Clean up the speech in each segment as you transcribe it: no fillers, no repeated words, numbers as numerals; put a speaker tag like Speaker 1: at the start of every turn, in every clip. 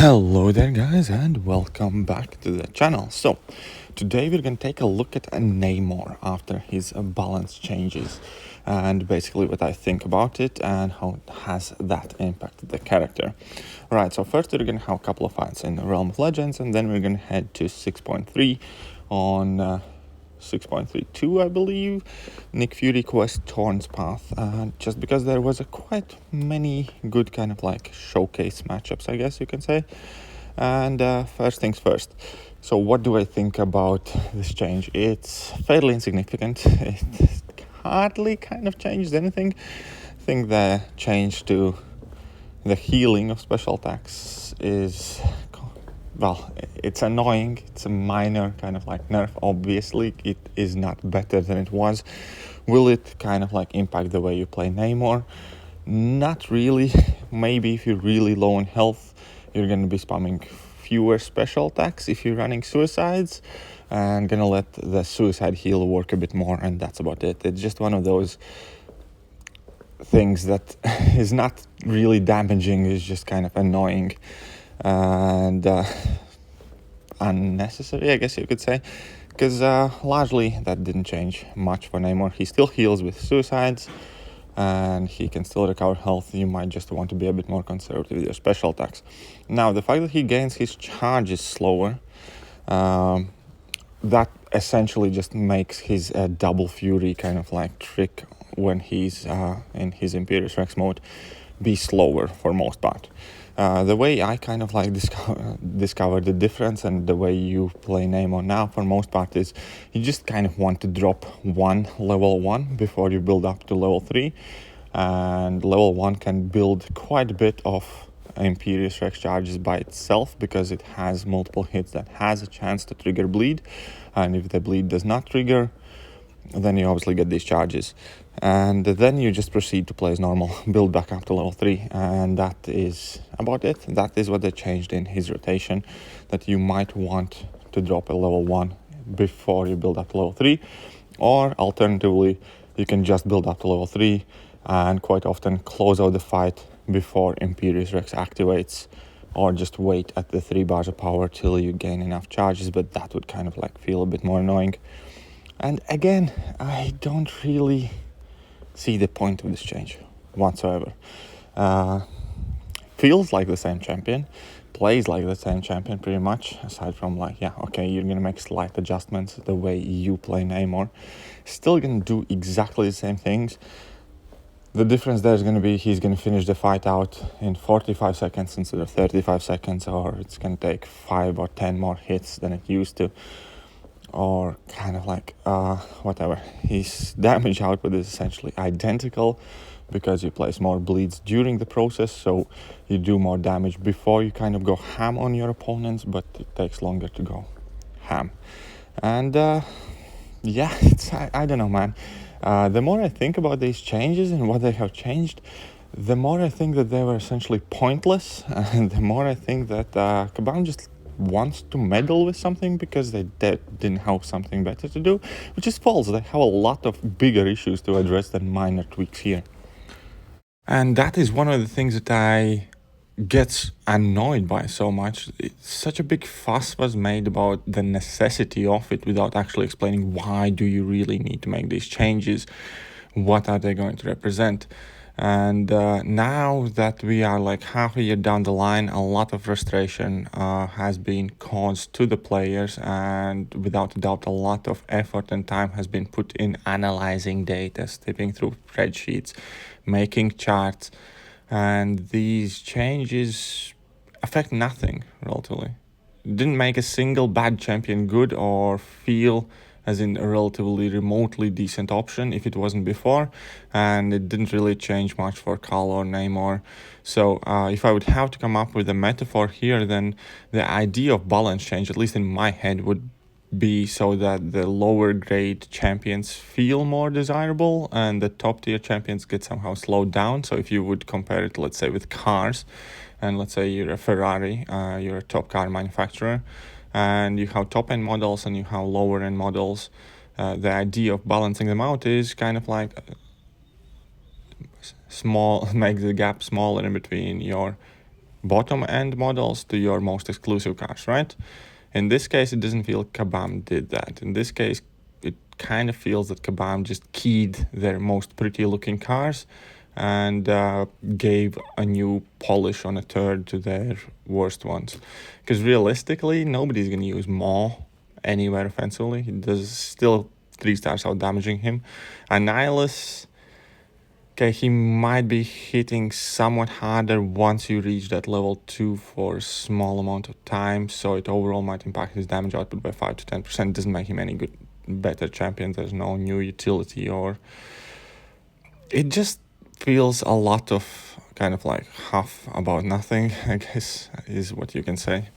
Speaker 1: Hello there guys and welcome back to the channel. So today we're going to take a look at Namor after his balance changes and basically what I think about it and how has that impacted the character. Alright, so first we're going to have a couple of fights in the Realm of Legends and then we're going to head to 6.3 on 6.32, I believe, Nick Fury quest Torn's Path, just because there was a quite many good kind of like showcase matchups, I guess you can say. And first things first, so what do I think about this change? It's fairly insignificant. It hardly kind of changed anything. I think the change to the healing of special attacks is, well, it's annoying. It's a minor kind of like nerf. Obviously, it is not better than it was. Will it kind of like impact the way you play Namor? Not really. Maybe if you're really low on health, you're going to be spamming fewer special attacks if you're running suicides and going to let the suicide heal work a bit more, and that's about it. It's just one of those things that is not really damaging, is just kind of annoying and unnecessary, I guess you could say, because largely that didn't change much for Namor. He still heals with suicides and he can still recover health. You might just want to be a bit more conservative with your special attacks. Now, the fact that he gains his charges slower, that essentially just makes his double fury kind of like trick when he's in his Imperious Rex mode be slower for most part. The way I kind of like discover the difference and the way you play Namor now for most part is you just kind of want to drop level 1 before you build up to level 3, and level 1 can build quite a bit of Imperious Rex charges by itself because it has multiple hits that has a chance to trigger bleed, and if the bleed does not trigger, then you obviously get these charges, and then you just proceed to play as normal, build back up to level 3, and that is about it. That is what they changed in his rotation, that you might want to drop a level 1 before you build up to level 3, or alternatively you can just build up to level 3 and quite often close out the fight before Imperious Rex activates, or just wait at the 3 bars of power till you gain enough charges, but that would kind of like feel a bit more annoying. And again, I don't really see the point of this change whatsoever. Feels like the same champion, plays like the same champion pretty much, aside from like, yeah, okay, you're gonna make slight adjustments the way you play Namor. Still gonna do exactly the same things. The difference there is going to be he's going to finish the fight out in 45 seconds instead of 35 seconds, or it's going to take 5 or 10 more hits than it used to, or kind of like whatever. His damage output is essentially identical because you place more bleeds during the process, so you do more damage before you kind of go ham on your opponents, but it takes longer to go ham. And yeah, I don't know, man. The more I think about these changes and what they have changed, the more I think that they were essentially pointless, and the more I think that Kabam just wants to meddle with something because they didn't have something better to do, which is false. They have a lot of bigger issues to address than minor tweaks here. And that is one of the things that I gets annoyed by so much. Such a big fuss was made about the necessity of it without actually explaining why do you really need to make these changes, what are they going to represent. And now that we are like half a year down the line, a lot of frustration has been caused to the players, and without a doubt a lot of effort and time has been put in analyzing data, stepping through spreadsheets, making charts, and these changes affect nothing relatively. It didn't make a single bad champion good or feel as in a relatively remotely decent option if it wasn't before, and it didn't really change much for Carl or Namor. So if I would have to come up with a metaphor here, then the idea of balance change, at least in my head, would be so that the lower grade champions feel more desirable and the top tier champions get somehow slowed down. So if you would compare it, let's say, with cars, and let's say you're a Ferrari, you're a top car manufacturer, and you have top end models and you have lower end models, the idea of balancing them out is kind of like make the gap smaller in between your bottom end models to your most exclusive cars, right? In this case, it doesn't feel Kabam did that. In this case, it kind of feels that Kabam just keyed their most pretty looking cars and gave a new polish on a third to their worst ones. Because realistically, nobody's going to use Maw anywhere offensively. He does still 3 stars out damaging him. Annihilus, okay, he might be hitting somewhat harder once you reach that level 2 for a small amount of time, so it overall might impact his damage output by 5 to 10%. Doesn't make him any better champion. There's no new utility, or it just feels a lot of kind of like half about nothing, I guess, is what you can say.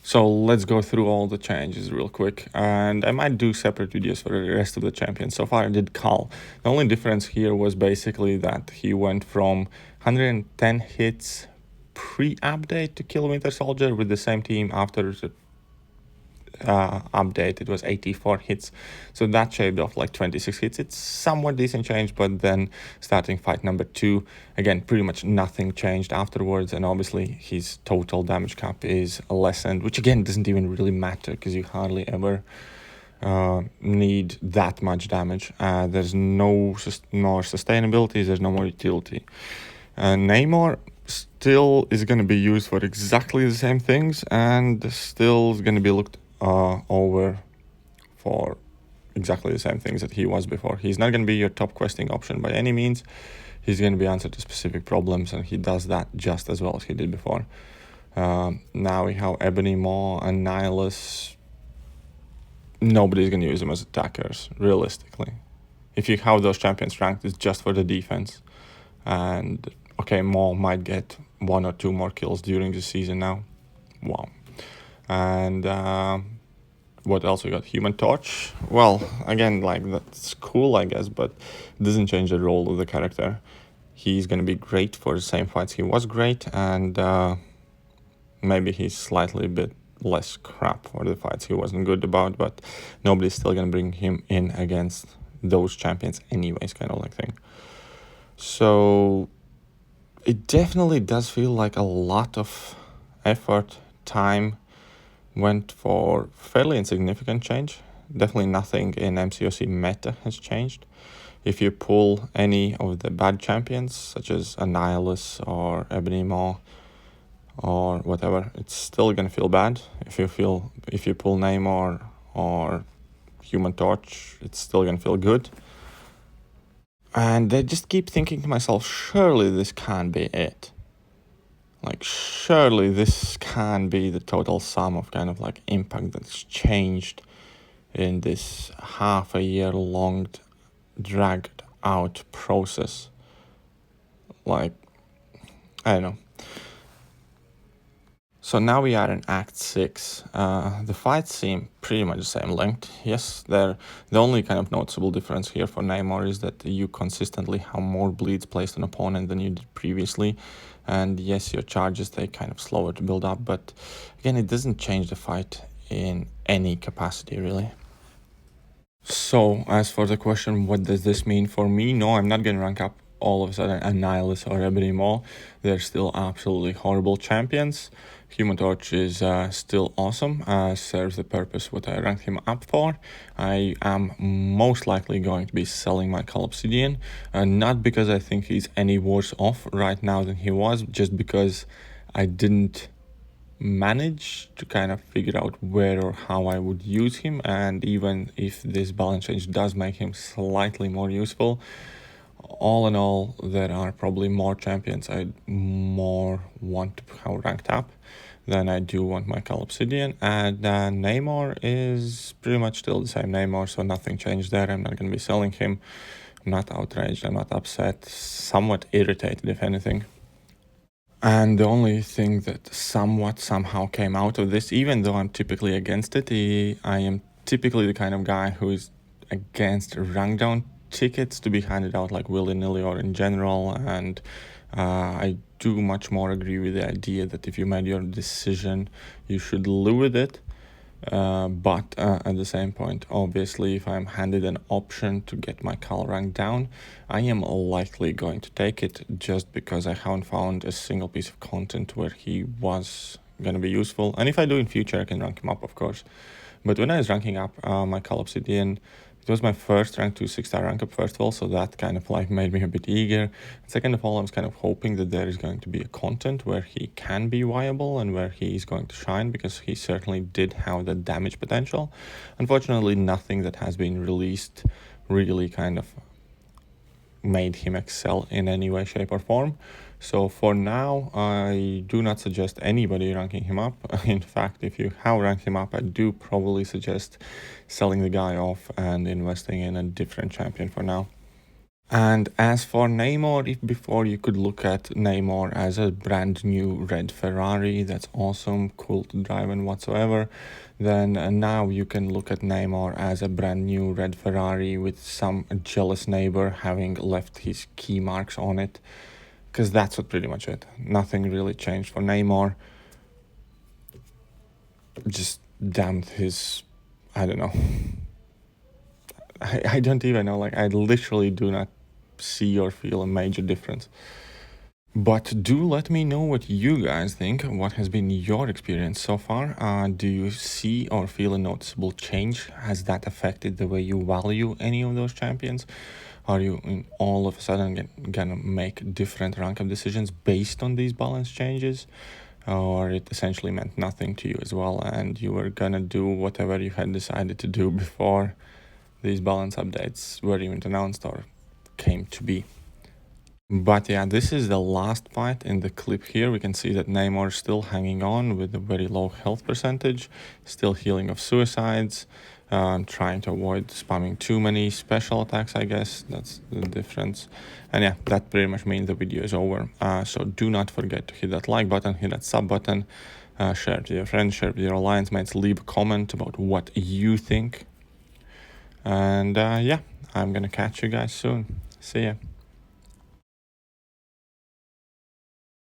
Speaker 1: So let's go through all the changes real quick, and I might do separate videos for the rest of the champions. So far I did Khal. The only difference here was basically that he went from 110 hits pre-update to kill Winter Soldier. With the same team after the update, it was 84 hits, so that shaved off like 26 hits. It's somewhat decent change, but then starting fight number 2, again, pretty much nothing changed afterwards, and obviously his total damage cap is lessened, which again doesn't even really matter because you hardly ever need that much damage. There's no more sustainability, there's no more utility. Namor still is going to be used for exactly the same things, and still is going to be looked over for exactly the same things that he was before. He's not going to be your top questing option by any means. He's going to be answer to specific problems, and he does that just as well as he did before. Now we have Ebony Maw and Nihilus. Nobody's going to use them as attackers, realistically. If you have those champions ranked, it's just for the defense. And okay, Maw might get 1 or 2 more kills during the season now. Wow. And what else we got? Human Torch. Well, again, like, that's cool, I guess, but it doesn't change the role of the character. He's going to be great for the same fights he was great, and maybe he's slightly a bit less crap for the fights he wasn't good about, but nobody's still going to bring him in against those champions anyways, kind of like thing. So it definitely does feel like a lot of effort, time went for fairly insignificant change. Definitely nothing in MCOC meta has changed. If you pull any of the bad champions, such as Annihilus or Ebony Maw or whatever, it's still gonna feel bad. If you pull Namor or Human Torch, it's still gonna feel good. And I just keep thinking to myself, surely this can't be it. Like, surely this can be the total sum of kind of like impact that's changed in this half a year long dragged out process. Like, I don't know. So now we are in Act 6. The fights seem pretty much the same length. Yes, the only kind of noticeable difference here for Namor is that you consistently have more bleeds placed on opponent than you did previously. And yes, your charges take kind of slower to build up, but again, it doesn't change the fight in any capacity, really. So, as for the question, what does this mean for me? No, I'm not going to rank up all of a sudden Annihilus or Ebony Maw. They're still absolutely horrible champions. Human Torch is still awesome, serves the purpose what I ranked him up for. I am most likely going to be selling my Khal Obsidian, not because I think he's any worse off right now than he was, just because I didn't manage to kind of figure out where or how I would use him, and even if this balance change does make him slightly more useful, all in all, there are probably more champions I'd more want to have ranked up than I do want my Khal Obsidian. And Namor is pretty much still the same Namor, so nothing changed there. I'm not going to be selling him. I'm not outraged, I'm not upset, somewhat irritated if anything. And the only thing that somehow came out of this, even though I'm typically against it, I am typically the kind of guy who is against rank down tickets to be handed out like willy-nilly or in general, and I do much more agree with the idea that if you made your decision, you should live with it. But at the same point, obviously, if I'm handed an option to get my cal rank down, I am likely going to take it, just because I haven't found a single piece of content where he was going to be useful. And if I do in future, I can rank him up, of course. But when I was ranking up my cal obsidian, it was my first rank 2 6-star rank up, first of all, so that kind of like made me a bit eager. Second of all, I was kind of hoping that there is going to be a content where he can be viable and where he is going to shine, because he certainly did have the damage potential. Unfortunately, nothing that has been released really kind of made him excel in any way, shape, or form. So for now, I do not suggest anybody ranking him up. In fact, if you have ranked him up, I do probably suggest selling the guy off and investing in a different champion for now. And as for Namor, if before you could look at Namor as a brand new red Ferrari, that's awesome, cool to drive and whatsoever, then now you can look at Namor as a brand new red Ferrari with some jealous neighbor having left his key marks on it, because that's what pretty much it. Nothing really changed for Namor. Just damned his, I don't know. I don't even know, like I literally do not see or feel a major difference. But do let me know what you guys think. What has been your experience so far? Do you see or feel a noticeable change? Has that affected the way you value any of those champions? Are you all of a sudden gonna make different rank up decisions based on these balance changes? Or it essentially meant nothing to you as well, and you were gonna do whatever you had decided to do before these balance updates were even announced or came to be. But yeah, this is the last fight in the clip here. We can see that Namor is still hanging on with a very low health percentage, still healing of suicides, trying to avoid spamming too many special attacks, I guess. That's the difference. And yeah, that pretty much means the video is over. So do not forget to hit that like button, hit that sub button, share it with your friends, share it with your alliance mates, leave a comment about what you think. And yeah, I'm gonna catch you guys soon. See ya.